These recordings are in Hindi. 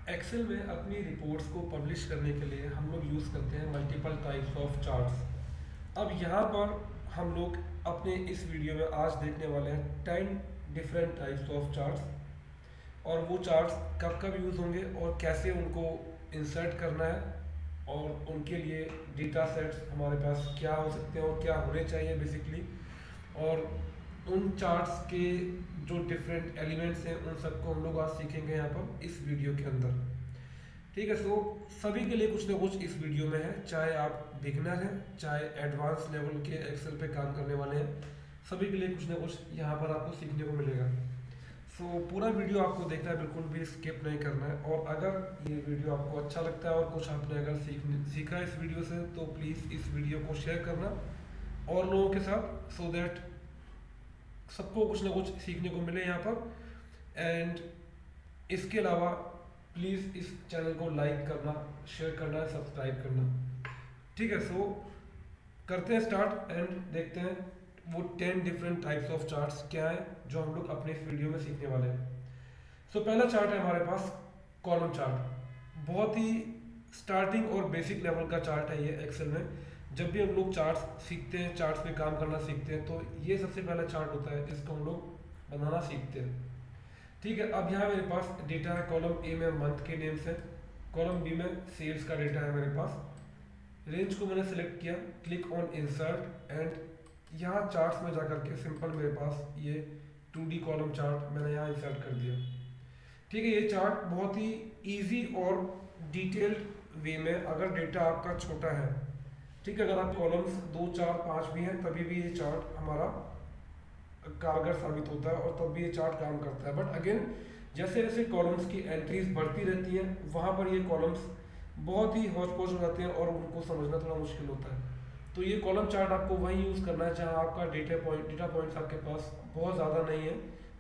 एक्सेल में अपनी रिपोर्ट्स को पब्लिश करने के लिए हम लोग यूज़ करते हैं मल्टीपल टाइप्स ऑफ चार्ट्स। अब यहाँ पर हम लोग अपने इस वीडियो में आज देखने वाले हैं 10 डिफरेंट टाइप्स ऑफ चार्ट्स, और वो चार्ट्स कब कब यूज़ होंगे और कैसे उनको इंसर्ट करना है, और उनके लिए डेटा सेट्स हमारे पास क्या हो सकते हैं और क्या होने चाहिए बेसिकली, और उन चार्ट्स के जो डिफरेंट एलिमेंट्स हैं उन सबको हम लोग आज सीखेंगे यहाँ पर इस वीडियो के अंदर। ठीक है, सो सभी के लिए कुछ ना कुछ इस वीडियो में है, चाहे आप बिगनर हैं चाहे एडवांस लेवल के एक्सेल पे काम करने वाले हैं, सभी के लिए कुछ ना कुछ यहाँ पर आपको सीखने को मिलेगा। सो पूरा वीडियो आपको देखना है, बिल्कुल भी स्किप नहीं करना है। और अगर ये वीडियो आपको अच्छा लगता है और कुछ आपने अगर सीखा इस वीडियो से, तो प्लीज़ इस वीडियो को शेयर करना और लोगों के साथ, सो दैट सबको कुछ ना कुछ सीखने को मिले यहाँ पर। एंड इसके अलावा प्लीज़ इस चैनल को लाइक करना, शेयर करना, सब्सक्राइब करना। ठीक है, सो करते हैं स्टार्ट एंड देखते हैं वो 10 डिफरेंट टाइप्स ऑफ चार्ट्स क्या है जो हम लोग अपने इस वीडियो में सीखने वाले हैं। सो पहला चार्ट है हमारे पास कॉलम चार्ट। बहुत ही स्टार्टिंग और बेसिक लेवल का चार्ट है ये एक्सेल में। जब भी हम लोग चार्ट्स सीखते हैं, चार्ट्स पे काम करना सीखते हैं, तो ये सबसे पहला चार्ट होता है जिसको हम लोग बनाना सीखते हैं। ठीक है, अब यहाँ मेरे पास डेटा है। कॉलम ए में मंथ के नेम्स है, कॉलम बी में सेल्स का डेटा है मेरे पास। रेंज को मैंने सेलेक्ट किया, क्लिक ऑन इंसर्ट, एंड यहाँ चार्ट्स में जाकर के सिंपल मेरे पास ये 2D कॉलम चार्ट मैंने यहाँ इंसर्ट कर दिया। ठीक है, ये चार्ट बहुत ही इजी और डिटेल्ड वे में, अगर डेटा आपका छोटा है, ठीक है, अगर आप कॉलम्स 2 4 5 भी हैं तभी भी ये चार्ट हमारा कारगर साबित होता है और तब भी ये चार्ट काम करता है। बट अगेन, जैसे जैसे कॉलम्स की एंट्रीज बढ़ती रहती हैं, वहाँ पर ये कॉलम्स बहुत ही हौच पौच हो जाते हैं और उनको समझना थोड़ा मुश्किल होता है। तो ये कॉलम चार्ट आपको वहीं यूज़ करना है जहाँ आपका डेटा पॉइंट्स आपके पास बहुत ज़्यादा नहीं है,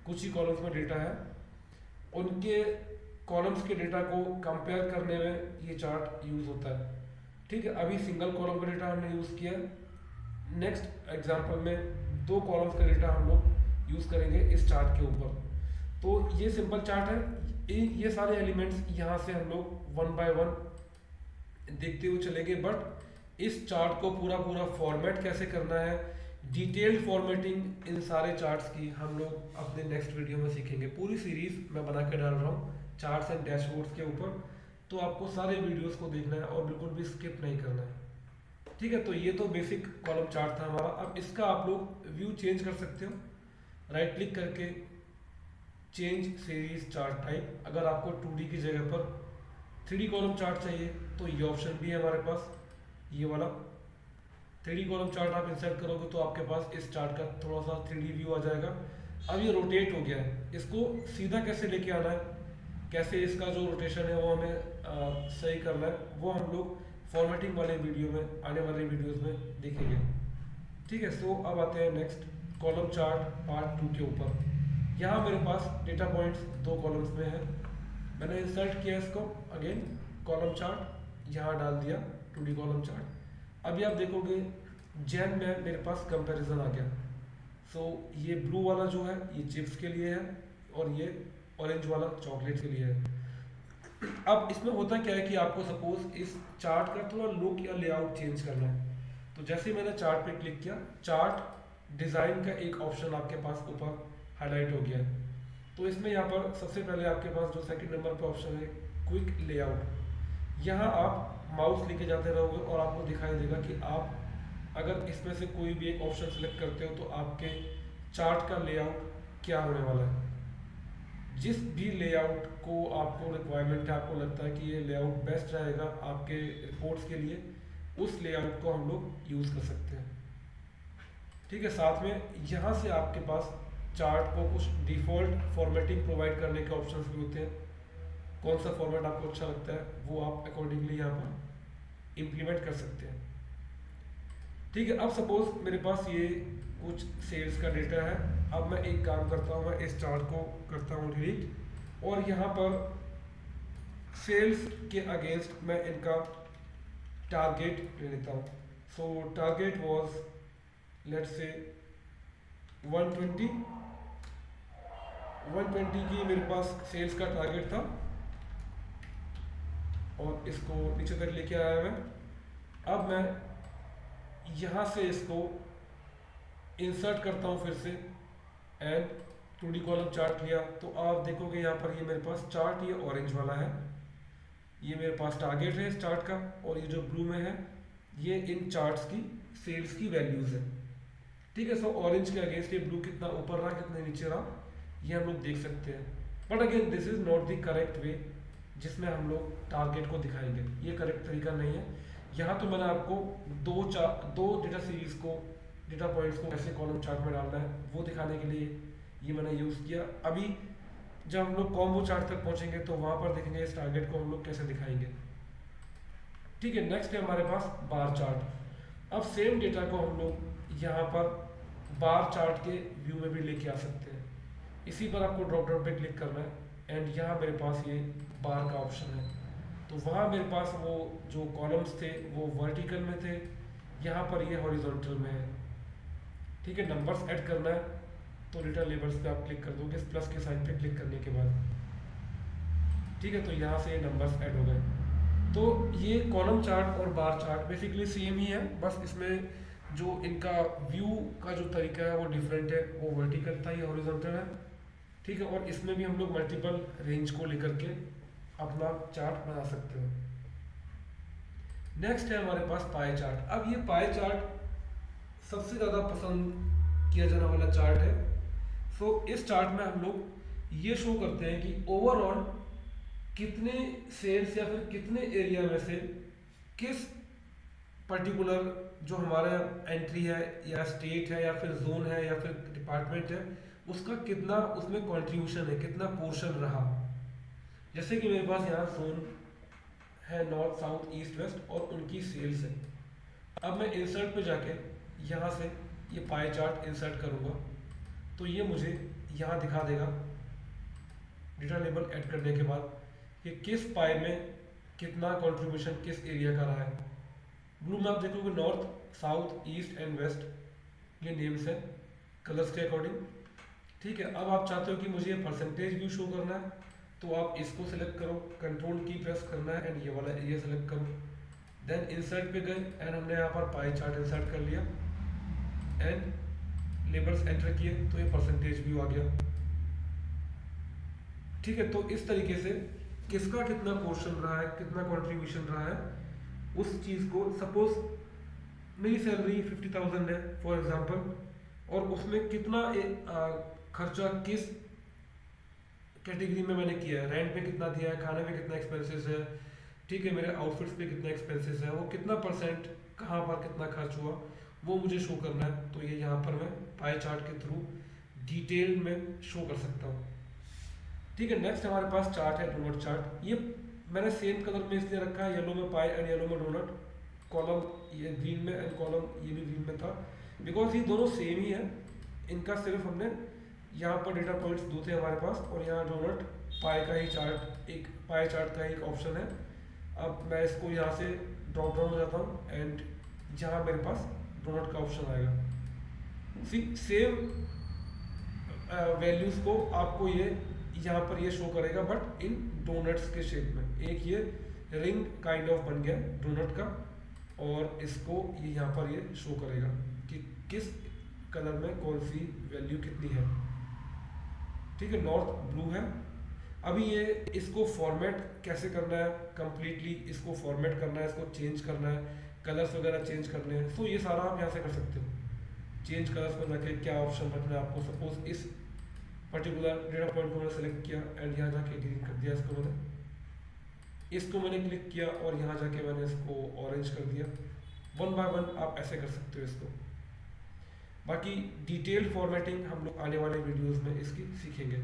कुछ ही कॉलम्स में डेटा है। उनके कॉलम्स के डेटा को कंपेयर करने में ये चार्ट यूज़ होता है। ठीक है, अभी सिंगल कॉलम का डेटा हमने यूज़ किया। नेक्स्ट एग्जांपल में 2 कॉलम्स का डेटा हम लोग यूज़ करेंगे इस चार्ट के ऊपर। तो ये सिंपल चार्ट है, ये सारे एलिमेंट्स यहाँ से हम लोग वन बाय वन देखते हुए चलेंगे। बट इस चार्ट को पूरा पूरा फॉर्मेट कैसे करना है, डिटेल्ड फॉर्मेटिंग इन सारे चार्ट्स की हम लोग अपने नेक्स्ट वीडियो में सीखेंगे। पूरी सीरीज मैं बना के डाल रहा हूँ चार्ट्स एंड डैशबोर्ड्स के ऊपर, तो आपको सारे वीडियोस को देखना है और बिल्कुल भी स्किप नहीं करना है। ठीक है, तो ये तो बेसिक कॉलम चार्ट था हमारा। अब इसका आप लोग व्यू चेंज कर सकते हो, राइट क्लिक करके चेंज सीरीज चार्ट टाइप। अगर आपको 2D की जगह पर 3D कॉलम चार्ट चाहिए तो ये ऑप्शन भी है हमारे पास, ये वाला 3D कॉलम चार्ट आप इंसर्ट करोगे तो आपके पास इस चार्ट का थोड़ा सा 3D व्यू आ जाएगा। अब ये रोटेट हो गया है, इसको सीधा कैसे लेके आना है, कैसे इसका जो रोटेशन है वो हमें सही करना है, वो हम लोग फॉर्मेटिंग वाले वीडियो में, आने वाले वीडियोस में देखेंगे। ठीक है, सो अब आते हैं नेक्स्ट कॉलम चार्ट पार्ट 2 के ऊपर। यहाँ मेरे पास डेटा पॉइंट्स 2 कॉलम्स में है, मैंने इंसर्ट किया इसको, अगेन कॉलम चार्ट यहाँ डाल दिया, 2D कॉलम चार्ट। अभी आप देखोगे जैन में मेरे पास कंपैरिजन आ गया। सो ये ब्लू वाला जो है ये चिप्स के लिए है और ये ऑरेंज वाला चॉकलेट के लिए है। अब इसमें होता क्या है कि आपको सपोज इस चार्ट का थोड़ा लुक या लेआउट चेंज करना है, तो जैसे ही मैंने चार्ट पे क्लिक किया, चार्ट डिज़ाइन का एक ऑप्शन आपके पास ऊपर हाईलाइट हो गया है। तो इसमें यहाँ पर सबसे पहले आपके पास जो सेकंड नंबर पे ऑप्शन है क्विक लेआउट, यहाँ आप माउस लेके जाते रहोगे और आपको दिखाई देगा कि आप अगर इसमें से कोई भी एक ऑप्शन सेलेक्ट करते हो तो आपके चार्ट का लेआउट क्या होने वाला है। जिस भी लेआउट को आपको रिक्वायरमेंट है, आपको लगता है कि ये लेआउट बेस्ट रहेगा आपके रिपोर्ट्स के लिए, उस लेआउट को हम लोग यूज़ कर सकते हैं। ठीक है, साथ में यहाँ से आपके पास चार्ट को कुछ डिफ़ॉल्ट फॉर्मेटिंग प्रोवाइड करने के ऑप्शंस भी होते हैं। कौन सा फॉर्मेट आपको अच्छा लगता है वो आप अकॉर्डिंगली यहाँ पर इम्प्लीमेंट कर सकते हैं। ठीक है, अब सपोज मेरे पास ये कुछ सेल्स का डेटा है। अब मैं एक काम करता हूँ, मैं इस चार्ट को करता हूँ डिलीट, और यहाँ पर सेल्स के अगेंस्ट मैं इनका टारगेट ले लेता हूँ। सो टारगेट वाज लेट्स से 120 120 की मेरे पास सेल्स का टारगेट था। और इसको नीचे तक लेके आया मैं। अब मैं यहाँ से इसको इंसर्ट करता हूँ फिर से एंड 2D कॉलम चार्ट लिया, तो आप देखोगे यहाँ पर ये मेरे पास चार्ट ये ऑरेंज वाला है, ये मेरे पास टारगेट है इस चार्ट का, और ये जो ब्लू में है ये इन चार्ट्स की सेल्स की वैल्यूज़ है। ठीक है, सो ऑरेंज के अगेंस्ट ये ब्लू कितना ऊपर रहा कितना नीचे रहा ये हम लोग देख सकते हैं। But again this is not the correct way जिसमें हम लोग टारगेट को दिखाएंगे, ये करेक्ट तरीका नहीं है। यहाँ तो मैंने आपको दो डेटा सीरीज को, डेटा पॉइंट्स को कैसे कॉलम चार्ट में डालना है वो दिखाने के लिए ये मैंने यूज़ किया। अभी जब हम लोग कॉम्बो चार्ट तक पहुँचेंगे तो वहाँ पर देखेंगे इस टारगेट को हम लोग कैसे दिखाएंगे। ठीक है, नेक्स्ट है हमारे पास बार चार्ट। अब सेम डेटा को हम लोग यहाँ पर बार चार्ट के व्यू में भी लेके आ सकते हैं। इसी पर आपको ड्रॉप डाउन पे क्लिक करना है एंड यहाँ मेरे पास ये बार का ऑप्शन है, तो वहाँ मेरे पास वो जो कॉलम्स थे वो वर्टिकल में थे, यहाँ पर ये हॉरिजॉन्टल में है। ठीक है, नंबर्स ऐड करना है तो डेटा लेबल्स पे आप क्लिक कर दोगे इस प्लस के साइन पे क्लिक करने के बाद। ठीक है, तो यहाँ से ये नंबर्स ऐड हो गए। तो ये कॉलम चार्ट और बार चार्ट बेसिकली सेम ही है, बस इसमें जो इनका व्यू का जो तरीका है वो डिफरेंट है, वो वर्टिकल था ये हॉरिजॉन्टल है। ठीक है, और इसमें भी हम लोग मल्टीपल रेंज को लेकर के अपना चार्ट बना सकते हो। नेक्स्ट है हमारे पास पाई चार्ट। अब ये पाई चार्ट सबसे ज़्यादा पसंद किया जाने वाला चार्ट है। सो इस चार्ट में हम लोग ये शो करते हैं कि ओवरऑल कितने सेल्स या फिर कितने एरिया में से किस पर्टिकुलर जो हमारा एंट्री है या स्टेट है या फिर जोन है या फिर डिपार्टमेंट है उसका कितना उसमें कंट्रीब्यूशन है, कितना पोर्शन रहा। जैसे कि मेरे पास यहाँ जोन है नॉर्थ साउथ ईस्ट वेस्ट और उनकी सेल्स है। अब मैं इंसर्ट पे जाके यहाँ से ये पाई चार्ट इंसर्ट करूँगा तो ये मुझे यहाँ दिखा देगा डेटा लेबल ऐड करने के बाद कि किस पाई में कितना कंट्रीब्यूशन किस एरिया का रहा है। ब्लू में आप देखोगे north south east and west ये नेम्स है कलर्स के अकॉर्डिंग। ठीक है, अब आप चाहते हो कि मुझे ये परसेंटेज व्यू शो करना है तो आप इसको सिलेक्ट करो, कंट्रोल की प्रेस करना है एंड ये वाला एरिया सेलेक्ट करो, देन इंसर्ट पे गए एंड हमने यहाँ पर पाई चार्ट इंसर्ट कर लिया एंड लेबल्स एंटर किए तो ये परसेंटेज व्यू आ गया। ठीक है, तो इस तरीके से किसका कितना पोर्शन रहा है, कितना कंट्रीब्यूशन रहा है उस चीज़ को, सपोज मेरी सैलरी 50,000 है फॉर एग्जांपल और उसमें कितना खर्चा किस कैटेगरी में मैंने किया है, रेंट पे कितना दिया है, खाने में कितना एक्सपेंसेस है, ठीक है, मेरे आउटफिट्स पे कितना एक्सपेंसेस है, वो कितना परसेंट कहाँ पर कितना खर्च हुआ वो मुझे शो करना है। तो ये यहाँ पर मैं पाई चार्ट के थ्रू डिटेल में शो कर सकता हूँ। ठीक है, नेक्स्ट हमारे पास चार्ट है डोनट चार्ट। ये मैंने सेम कलर में इसलिए रखा है, येलो में पाई एंड येलो में डोनट, कॉलम ये ग्रीन में एंड कॉलम ये भी ग्रीन में था, बिकॉज ये दोनों सेम ही है। इनका सिर्फ हमने यहाँ पर डेटा पॉइंट्स दो थे हमारे पास और यहाँ डोनट पाई का ही चार्ट, एक पाई चार्ट का एक ऑप्शन है। अब मैं इसको यहाँ से ड्रॉप डाउन हो जाता हूँ एंड यहाँ मेरे पास डोनट का ऑप्शन आएगा। सेम वैल्यूज़ को आपको ये यहाँ पर ये शो करेगा बट इन डोनट्स के शेप में। एक ये रिंग काइंड ऑफ बन गया डोनट का और इसको ये यहाँ पर ये शो करेगा कि किस कलर में कौन सी वैल्यू कितनी है। ठीक है, नॉर्थ ब्लू है। अभी ये इसको फॉर्मेट कैसे करना है, कंप्लीटली इसको फॉर्मेट करना है, इसको चेंज करना है, कलर्स वगैरह चेंज करने हैं, तो ये सारा आप यहाँ से कर सकते हो। चेंज कलर्स में जाके क्या ऑप्शन रखना है आपको, सपोज इस पर्टिकुलर डेटा पॉइंट को मैंने सेलेक्ट किया एंड यहाँ जाके ग्रीन कर दिया, इसको मैंने क्लिक किया और यहाँ जाके मैंने इसको ऑरेंज कर दिया। वन बाय वन आप ऐसे कर सकते हो इसको। बाकी डिटेल्ड फॉर्मेटिंग हम लोग आने वाले वीडियोस में इसकी सीखेंगे।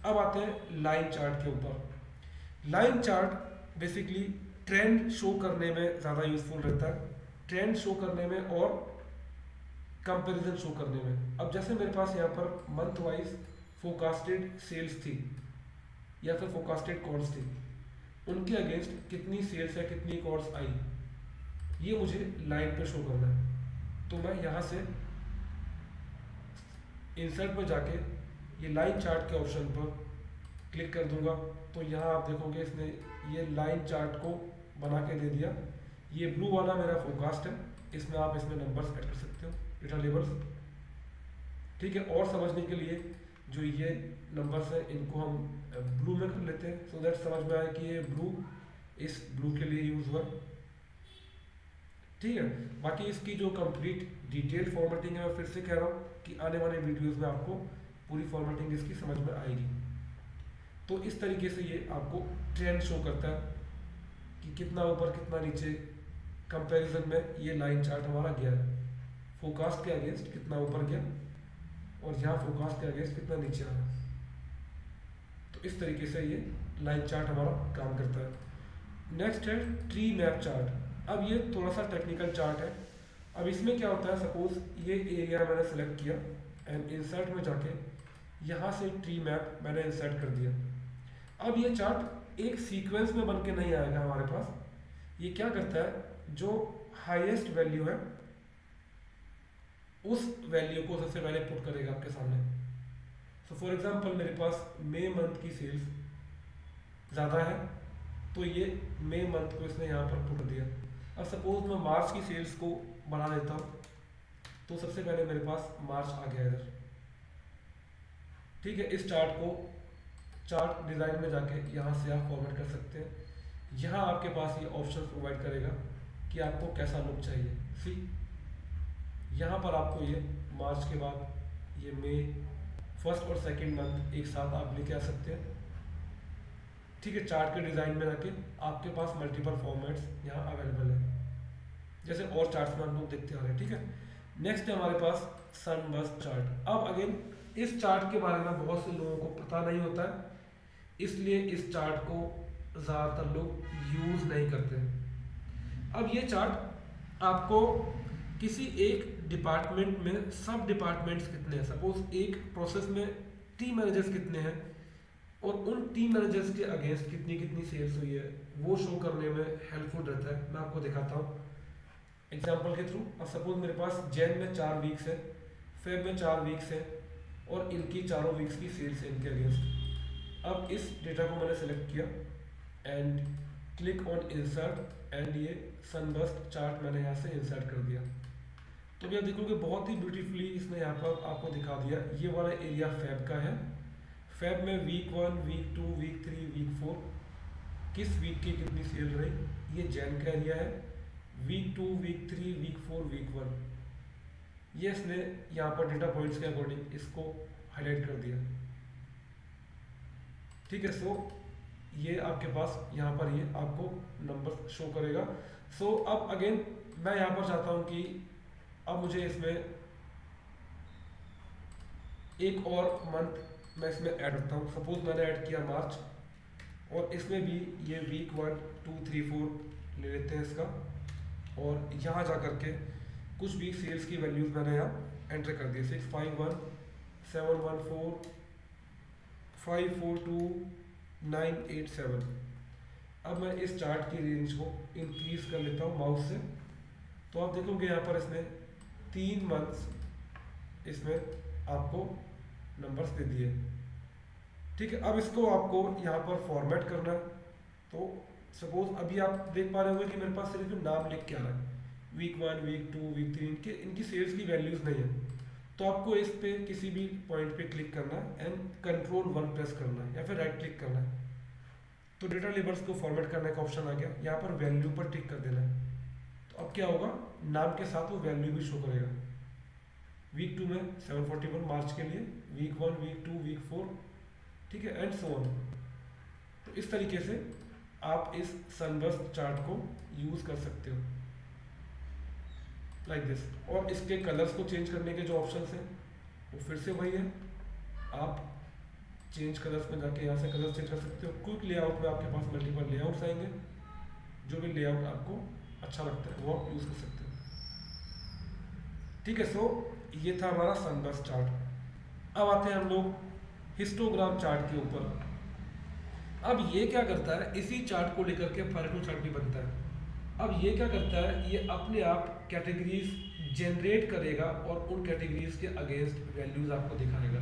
अब आते हैं लाइन चार्ट के ऊपर। Line chart basically trend show करने में ज़्यादा यूजफुल रहता है, ट्रेंड शो करने में और कंपैरिजन शो करने में। अब जैसे मेरे पास यहाँ per month wise forecasted sales थी या फिर फोरकास्टेड कॉल्स थी, उनके अगेंस्ट कितनी सेल्स है, कितनी कॉल्स आई, ये मुझे लाइन पे शो करना है। तो मैं यहाँ से इंसर्ट पर जाके ये लाइन चार्ट के ऑप्शन पर क्लिक कर दूंगा तो यहाँ आप देखोगे इसने ये लाइन चार्ट को बना के दे दिया। ये ब्लू वाला मेरा फोरकास्ट है, इसमें आप इसमें नंबर्स ऐड कर सकते हो, डेटा लेबल्स। ठीक है, और समझने के लिए जो ये नंबर्स हैं इनको हम ब्लू में कर लेते हैं, सो दैट समझ में आए कि ये ब्लू इस ब्लू के लिए यूज़ हुआ। ठीक है, बाकी इसकी जो कंप्लीट डिटेल फॉर्मेटिंग है मैं फिर से कह रहा हूँ कि आने वाले वीडियोस में आपको पूरी फॉर्मेटिंग इसकी समझ में आएगी। तो इस तरीके से ये आपको ट्रेंड शो करता है कि कितना ऊपर कितना नीचे कंपैरिजन में ये लाइन चार्ट हमारा गया है, फोरकास्ट के अगेंस्ट कितना ऊपर गया और यहाँ फोरकास्ट के अगेंस्ट कितना नीचे आया। तो इस तरीके से ये लाइन चार्ट हमारा काम करता है। नेक्स्ट है ट्री मैप चार्ट। अब ये थोड़ा सा टेक्निकल चार्ट है। अब इसमें क्या होता है, सपोज ये एरिया मैंने सेलेक्ट किया एंड इंसर्ट में जाके यहाँ से ट्री मैप मैंने इंसर्ट कर दिया। अब ये चार्ट एक सीक्वेंस में बन के नहीं आएगा हमारे पास। ये क्या करता है, जो हाईएस्ट वैल्यू है उस वैल्यू को सबसे पहले पुट करेगा आपके सामने। सो फॉर एग्जांपल मेरे पास मई मंथ की सेल्स ज़्यादा है तो ये मई मंथ को इसने यहाँ पर पुट दिया। अब सपोज मैं मार्च की सेल्स को बढ़ा देता हूँ तो सबसे पहले मेरे पास मार्च आ गया इधर। ठीक है, इस चार्ट को चार्ट डिज़ाइन में जाके यहाँ से आप फॉर्मेट कर सकते हैं। यहाँ आपके पास ये ऑप्शन प्रोवाइड करेगा कि आपको कैसा लुक चाहिए। सी यहाँ पर आपको ये मार्च के बाद ये मई फर्स्ट और सेकंड मंथ एक साथ आप लेके आ सकते हैं। ठीक है, चार्ट के डिज़ाइन में जाके आपके पास मल्टीपल फॉर्मेट्स यहाँ अवेलेबल है, जैसे और चार्ट्स में हम लोग देखते आ रहे हैं। ठीक है, नेक्स्ट है हमारे पास सनबर्स्ट चार्ट। अब अगेन इस चार्ट के बारे में बहुत से लोगों को पता नहीं होता है, इसलिए इस चार्ट को ज़्यादातर लोग यूज़ नहीं करते। अब ये चार्ट आपको किसी एक डिपार्टमेंट में सब डिपार्टमेंट्स कितने हैं, सपोज एक प्रोसेस में टीम मैनेजर्स कितने हैं और उन टीम मैनेजर्स के अगेंस्ट कितनी कितनी सेल्स हुई है, वो शो करने में हेल्पफुल रहता है। मैं आपको दिखाता हूँ एग्जाम्पल के थ्रू। अब सपोज मेरे पास जैन में 4 वीक्स है, फेब में 4 वीक्स है और इनकी चारों वीक्स की सेल्स है इनके अगेंस्ट। अब इस डेटा को मैंने सेलेक्ट किया and click on insert and ये सनबर्स्ट चार्ट मैंने यहाँ से इंसर्ट कर दिया। तो भैया देखोगे बहुत ही ब्यूटीफुली इसने यहाँ पर आपको दिखा दिया। ये वाला एरिया फेब का है, फेब में वीक 1, वीक 2, वीक 3, वीक 4 किस वीक की कितनी सेल रही, ये जैन का एरिया है, वीक 2, वीक 3, वीक 4, वीक 1। ये इसने यहाँ पर डेटा पॉइंट्स के अकॉर्डिंग इसको हाईलाइट कर दिया। ठीक है, सो ये आपके पास यहाँ पर ये आपको नंबर शो करेगा। सो अब अगेन मैं यहाँ पर चाहता हूँ कि अब मुझे इसमें एक और मंथ मैं इसमें ऐड करता हूँ। सपोज मैंने ऐड किया मार्च और इसमें भी ये वीक 1, 2, 3, 4 ले लेते हैं इसका और यहाँ जा करके कुछ भी सेल्स की वैल्यूज मैंने यहाँ एंटर कर दी। 651, 714, 542, 987। अब मैं इस चार्ट की रेंज को इंक्रीज कर लेता हूँ माउस से, तो आप देखोगे यहाँ पर इसने 3 मंथ्स इसमें आपको नंबर्स दे दिए। ठीक है, अब इसको आपको यहाँ पर फॉर्मेट करना है। तो सपोज अभी आप देख पा रहे होंगे कि मेरे पास सिर्फ नाम लिख के आ रहा है, वीक 1, वीक 2, वीक 3 इनकी सेल्स की वैल्यूज़ नहीं है। तो आपको इस पे किसी भी पॉइंट पे क्लिक करना है एंड कंट्रोल 1 प्रेस करना है या फिर राइट क्लिक करना है। तो डेटा लेबल्स को फॉर्मेट करने का ऑप्शन आ गया, यहाँ पर वैल्यू पर टिक कर देना है। तो अब क्या होगा, नाम के साथ वो वैल्यू भी शो करेगा। वीक 2 में 741 मार्च के लिए, वीक 1, वीक 2, वीक 4, ठीक है, एंड सो ऑन। तो इस तरीके से आप इस सनबर्स्ट चार्ट को यूज़ कर सकते हो लाइक दिस। और इसके कलर्स को चेंज करने के जो ऑप्शंस हैं वो फिर से वही है, आप चेंज कलर्स में जाके यहाँ से कलर चेंज कर सकते हो। क्विक लेआउट में आपके पास मल्टीपल लेआउट्स आएंगे, जो भी लेआउट आपको अच्छा लगता है वो आप यूज़ कर सकते हो। ठीक है, सो ये था हमारा सनबर्स्ट चार्ट। अब आते हैं हम लोग हिस्टोग्राम चार्ट के ऊपर। अब ये क्या करता है, इसी चार्ट को लेकर के पारेटो चार्ट भी बनता है। अब ये क्या करता है, ये अपने आप कैटेगरीज जनरेट करेगा और उन कैटेगरीज के अगेंस्ट वैल्यूज आपको दिखाएगा।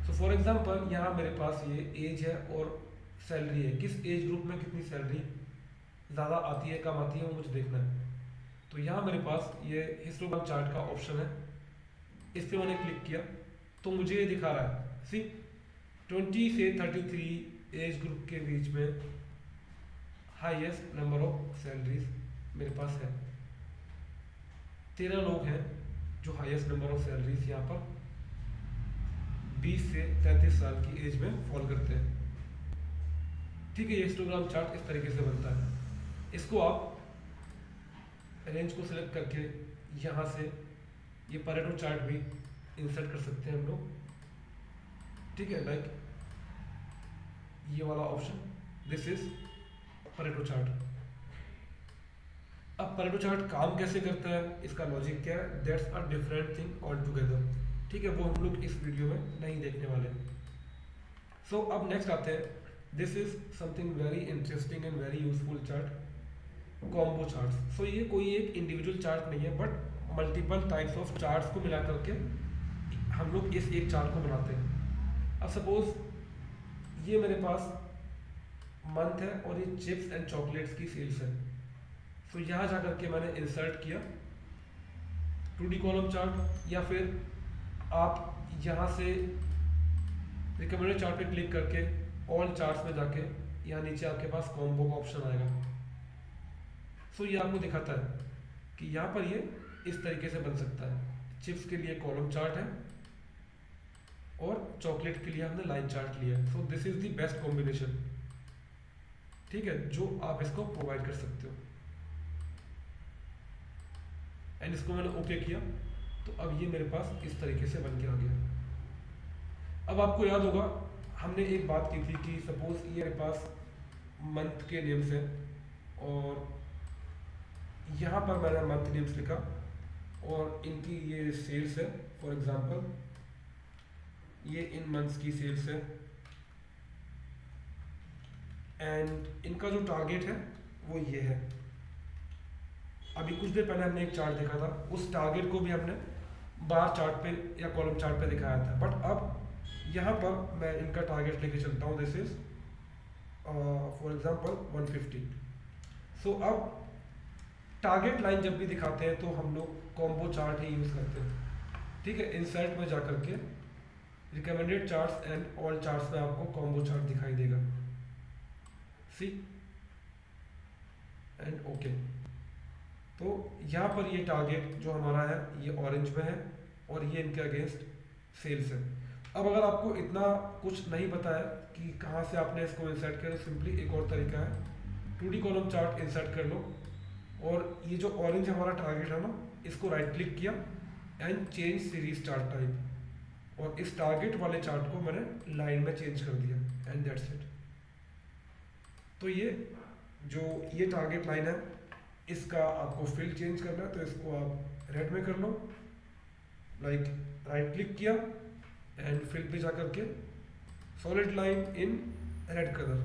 तो फॉर एग्जांपल यहाँ मेरे पास ये एज है और सैलरी है, किस एज ग्रुप में कितनी सैलरी ज़्यादा आती है कम आती है वो मुझे देखना है। तो यहाँ मेरे पास ये हिस्टोग्राम चार्ट का ऑप्शन है, इस पर मैंने क्लिक किया तो मुझे ये दिखा रहा है सी 20 से 33 एज ग्रुप के बीच में हाईएस्ट नंबर ऑफ सैलरीज मेरे पास है। 13 लोग हैं जो हाईएस्ट नंबर ऑफ सैलरीज यहाँ पर 20 से 33 साल की एज में फॉल करते हैं। ठीक है, ये हिस्टोग्राम चार्ट इस तरीके से बनता है। इसको आप रेंज को सिलेक्ट करके यहाँ से ये परेटो चार्ट भी इंसर्ट कर सकते हैं हम लोग। ठीक है, लाइक ये वाला option, this is Pareto chart. अब परेटो चार्ट काम कैसे करता है, इसका लॉजिक क्या है, that's a different thing all together. ठीक है, वो हम लोग इस वीडियो में नहीं देखने वाले। सो अब नेक्स्ट आते हैं, this is something very interesting and very useful chart, combo charts. So ये कोई एक इंडिविजुअल चार्ट नहीं है, but multiple types of charts को मिला करके हम लोग इस एक चार्ट को बनाते हैं। अब सपोज ये मेरे पास मंथ है और ये चिप्स एंड चॉकलेट्स की सेल्स है। सो यहाँ जा करके मैंने इंसर्ट किया 2D कॉलम चार्ट, या फिर आप यहाँ से रिकमेंडेड चार्ट पे क्लिक करके ऑल चार्ट्स में जाके यहाँ नीचे आपके पास कॉम्बो का ऑप्शन आएगा। सो ये आपको दिखाता है कि यहाँ पर ये इस तरीके से बन सकता है। चिप्स के लिए कॉलम चार्ट है और चॉकलेट के लिए हमने लाइन चार्ट लिया है। So this is the best combination, ठीक है, जो आप इसको प्रोवाइड कर सकते हो। एंड इसको मैंने ओके किया तो अब ये मेरे पास इस तरीके से बन के आ गया। अब आपको याद होगा हमने एक बात की थी कि सपोज ये मेरे पास मंथ के नेम्स है और यहाँ पर मैंने मंथ नेम्स लिखा और इनकी ये सेल्स है। फॉर एग्जांपल ये इन मंथ्स की सेल्स है एंड इनका जो टारगेट है वो ये है। अभी कुछ देर पहले हमने एक चार्ट देखा था, उस टारगेट को भी हमने बार चार्ट पे या कॉलम चार्ट पे दिखाया था, बट अब यहाँ पर मैं इनका टारगेट लेके चलता हूँ। This is for example 150। सो अब टारगेट लाइन जब भी दिखाते हैं तो हम लोग कॉम्बो चार्ट ही यूज़ करते हैं। ठीक है, इंसर्ट में जा करके recommended charts and all charts में आपको कॉम्बो चार्ट दिखाई देगा, सी एंड ओके। तो यहाँ पर ये टारगेट जो हमारा है ये ऑरेंज में है और ये इनके अगेंस्ट सेल्स है। अब अगर आपको इतना कुछ नहीं पता है कि कहाँ से आपने इसको इंसर्ट किया तो सिंपली एक और तरीका है, 2D कॉलम चार्ट इंसर्ट कर लो और ये जो ऑरेंज हमारा टारगेट है ना, इसको राइट क्लिक किया and change series chart type, और इस टारगेट वाले चार्ट को मैंने लाइन में चेंज कर दिया एंड दैट्स इट। तो ये जो ये टारगेट लाइन है इसका आपको फील्ड चेंज करना है तो इसको आप रेड में कर लो, लाइक राइट क्लिक किया एंड फील्ड पे जा करके solid line in red colour,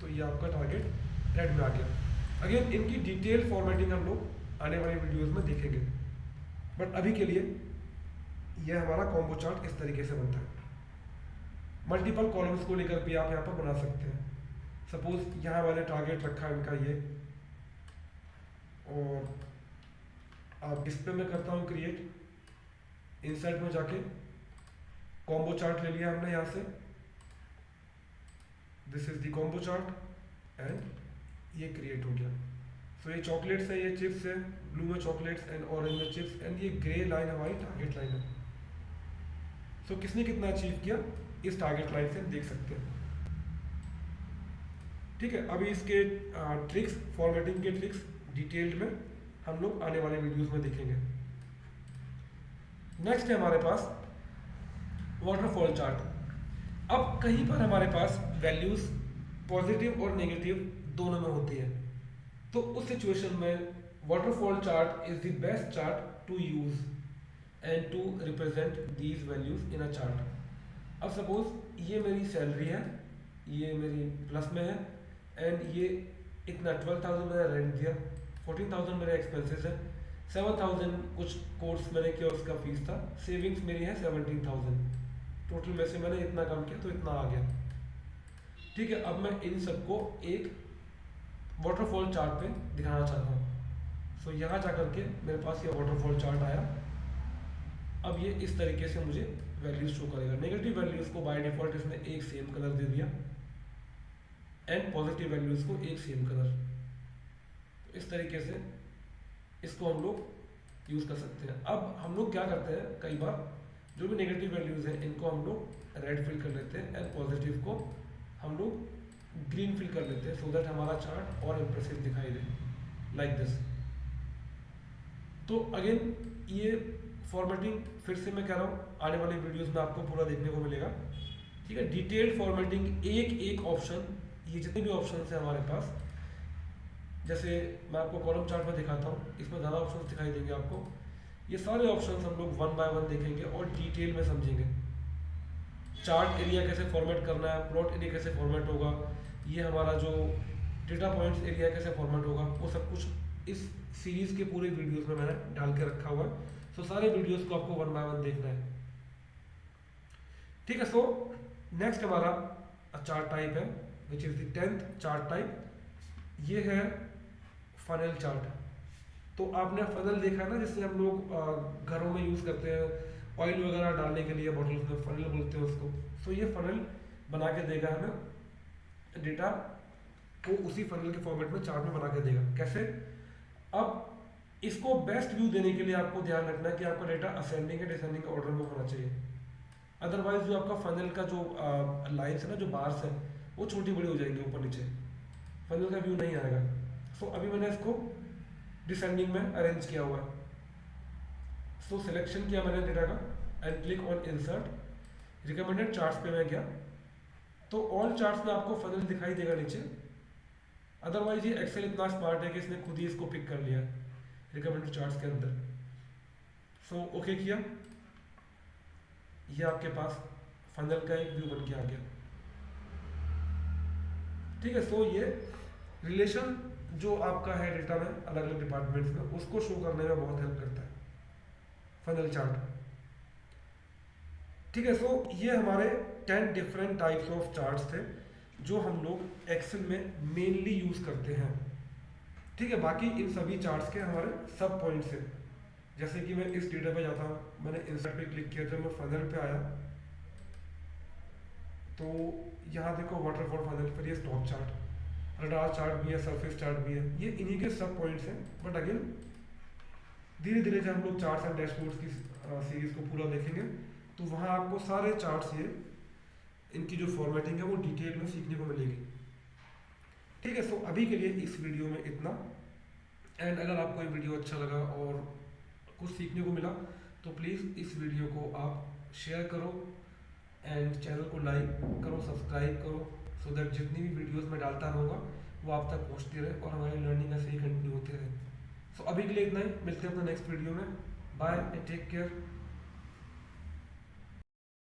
तो ये आपका टारगेट रेड में आ गया। अगेन इनकी डिटेल फॉर्मेटिंग हम लोग आने वाले वीडियोस में देखेंगे, बट अभी के लिए ये हमारा कॉम्बो चार्ट इस तरीके से बनता है। मल्टीपल कॉलम्स को लेकर भी आप यहाँ पर बना सकते हैं। सपोज यहाँ मैंने टारगेट रखा है इनका ये, और आप डिस्प्ले में करता हूँ क्रिएट, इंसर्ट में जाके कॉम्बो चार्ट ले लिया हमने यहाँ से, this is the combo chart and ये क्रिएट हो गया। सो ये चॉकलेट्स है, ये चिप्स है, ब्लू में चॉकलेट्स एंड ऑरेंज में चिप्स एंड ये ग्रे लाइन हमारी टारगेट लाइन है। सो किसने कितना अचीव किया इस टारगेट लाइन से देख सकते हैं। ठीक है, अभी इसके ट्रिक्स, फॉर्मेटिंग के ट्रिक्स डिटेल्ड में हम लोग आने वाले वीडियोस में देखेंगे। नेक्स्ट है हमारे पास वाटरफॉल चार्ट। अब कहीं पर हमारे पास वैल्यूज पॉजिटिव और नेगेटिव दोनों में होती है, तो उस सिचुएशन में waterfall chart is the best chart to use and to represent these values in a chart. अब सपोज ये मेरी सैलरी है, ये मेरी प्लस में है एंड ये इतना 12,000 मैंने रेंट दिया, 14,000 मेरे एक्सपेंसेस है, 7,000 कुछ कोर्स मैंने किया, उसका फीस था। सेविंग्स मेरी है 17,000। टोटल में से मैंने इतना काम किया तो इतना आ गया। ठीक है, अब मैं इन सबको एक वाटरफॉल चार्ट पे दिखाना चाहता हूँ। सो यहाँ जा करके मेरे पास ये वाटरफॉल चार्ट आया। अब ये इस तरीके से मुझे वैल्यूज शो करेगा। नेगेटिव वैल्यूज को बाय डिफॉल्ट इसने एक सेम कलर दे दिया एंड पॉजिटिव वैल्यूज को एक सेम कलर। तो इस तरीके से इसको हम लोग यूज कर सकते हैं। अब हम लोग क्या करते हैं, कई बार जो भी नेगेटिव वैल्यूज हैं इनको हम लोग रेड फिल कर लेते हैं एंड पॉजिटिव को हम लोग ग्रीन फिल कर लेते हैं, सो दैट हमारा चार्ट और इंप्रेसिव दिखाई दे, लाइक दिस। तो अगेन ये फॉर्मेटिंग फिर से मैं कह रहा हूँ, आने वाली वीडियोस में आपको पूरा देखने को मिलेगा। ठीक है, डिटेल्ड फॉर्मेटिंग, एक एक ऑप्शन, ये जितने भी ऑप्शन है हमारे पास, जैसे मैं आपको कॉलम चार्ट में दिखाता हूँ, इसमें ज़्यादा ऑप्शन दिखाई देंगे आपको। ये सारे ऑप्शन हम लोग वन बाय वन देखेंगे और डिटेल में समझेंगे। चार्ट एरिया कैसे फॉर्मेट करना है, प्लॉट एरिया कैसे फॉर्मेट होगा, ये हमारा जो डेटा पॉइंट्स एरिया कैसे फॉर्मेट होगा, वो सब कुछ इस सीरीज़ के पूरे वीडियोस में मैंने डाल के रखा हुआ है। सो सारे वीडियोस को आपको वन बाय वन देखना है। ठीक है, सो नेक्स्ट हमारा चार्ट टाइप है which is the 10th chart type. ये है फनल चार्ट। तो आपने फनल देखा है ना, जिससे हम लोग घरों में यूज़ करते हैं ऑयल वगैरह डालने के लिए, बॉटल्स में फनल बोलते हैं उसको। सो ये फनल बना के देगा हमें, डेटा को उसी फनल के फॉर्मेट में चार्ट में बना के देगा। कैसे? अब इसको बेस्ट व्यू देने के लिए आपको ध्यान रखना है कि आपका डेटा असेंडिंग या डिसेंडिंग ऑर्डर में होना चाहिए। अदरवाइज जो आपका फनल का जो लाइन्स है ना, जो बार्स है, वो छोटी बड़ी हो जाएंगी ऊपर नीचे, फनल का व्यू नहीं आएगा। सो अभी मैंने इसको डिसेंडिंग में अरेंज किया हुआ है। सो सिलेक्शन किया मैंने डेटा का and click on insert, recommended charts पे मैं गया तो ऑल चार्ट्स में आपको फनल दिखाई देगा नीचे। अदरवाइज ये एक्सेल इतना स्मार्ट है कि इसने खुद ही इसको पिक कर लिया रिकमेंडेड चार्ट्स के अंदर। सो ओके किया, ये आपके पास फनल का एक व्यू बन के आ गया। ठीक है, सो ये रिलेशन जो आपका है डेटा में अलग अलग डिपार्टमेंट्स में, उसको शो करने में बहुत हेल्प करता है फनल चार्ट। ठीक है, सो ये हमारे 10 डिफरेंट टाइप्स ऑफ चार्ट्स थे जो हम लोग एक्सेल में मेनली यूज करते हैं। ठीक है, बाकी इन सभी चार्ट्स के हमारे सब पॉइंट्स हैं। जैसे कि मैं इस डेटा पे जाता हूँ, मैंने इंसर्ट पे क्लिक किया, जब मैं फनल पे आया तो यहाँ देखो वाटरफॉल फनल, फिर ये स्टॉक चार्ट, रडार चार्ट भी है, सरफेस चार्ट भी है, ये इन्हीं के सब पॉइंट्स हैं। बट अगेन धीरे धीरे जब हम लोग चार्ट्स एंड डैशबोर्ड्स की सीरीज को पूरा देखेंगे तो वहाँ आपको सारे चार्ट्स, ये इनकी जो फॉर्मेटिंग है वो डिटेल में सीखने को मिलेगी। ठीक है, सो अभी के लिए इस वीडियो में इतना। एंड अगर आपको ये वीडियो अच्छा लगा और कुछ सीखने को मिला तो प्लीज़ इस वीडियो को आप शेयर करो एंड चैनल को लाइक करो, सब्सक्राइब करो, सो दैट जितनी भी वीडियोस मैं डालता रहूँगा वो आप तक पहुँचती रहे और हमारी लर्निंग ऐसे ही कंटिन्यू होती रहे। सो अभी के लिए इतना ही, मिलते हैं अपने नेक्स्ट वीडियो में। Bye and take care.